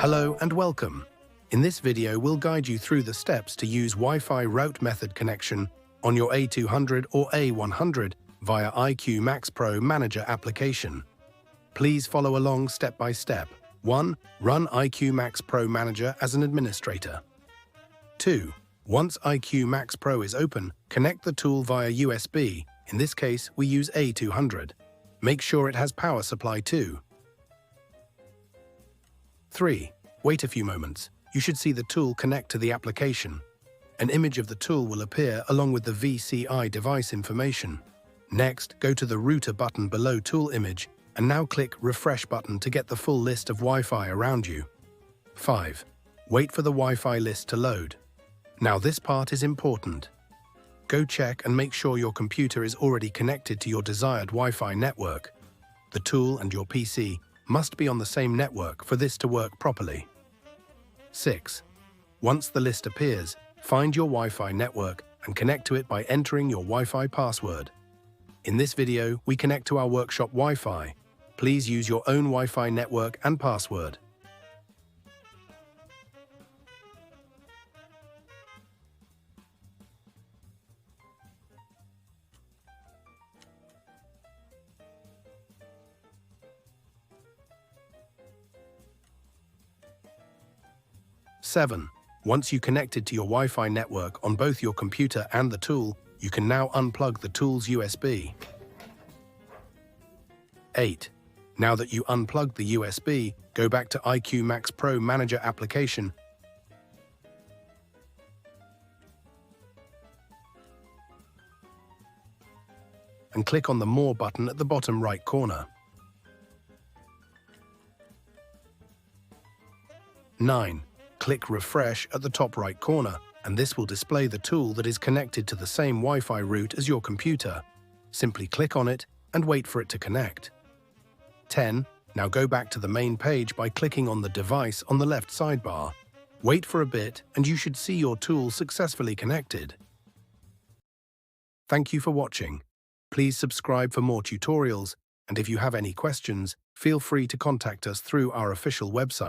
Hello and welcome. In this video, we'll guide you through the steps to use Wi-Fi route method connection on your A200 or A100 via iQ Max Pro Manager application. Please follow along step by step. 1. Run iQ Max Pro Manager as an administrator. 2. Once iQ Max Pro is open, connect the tool via USB. In this case, we use A200. Make sure it has power supply too. 3. Wait a few moments. You should see the tool connect to the application. An image of the tool will appear along with the VCI device information. Next, go to the router button below tool image and now click Refresh button to get the full list of Wi-Fi around you. 5. Wait for the Wi-Fi list to load. Now this part is important. Go check and make sure your computer is already connected to your desired Wi-Fi network. The tool and your PC must be on the same network for this to work properly. 6. Once the list appears, find your Wi-Fi network and connect to it by entering your Wi-Fi password. In this video, we connect to our workshop Wi-Fi. Please use your own Wi-Fi network and password. Seven. Once you connected to your Wi-Fi network on both your computer and the tool, you can now unplug the tool's USB. 8. Now that you unplugged the USB, go back to iQ Max Pro Manager application and click on the More button at the bottom right corner. 9. Click Refresh at the top right corner, and this will display the tool that is connected to the same Wi-Fi route as your computer. Simply click on it and wait for it to connect. 10. Now go back to the main page by clicking on the device on the left sidebar. Wait for a bit and you should see your tool successfully connected. Thank you for watching. Please subscribe for more tutorials, and if you have any questions, feel free to contact us through our official website.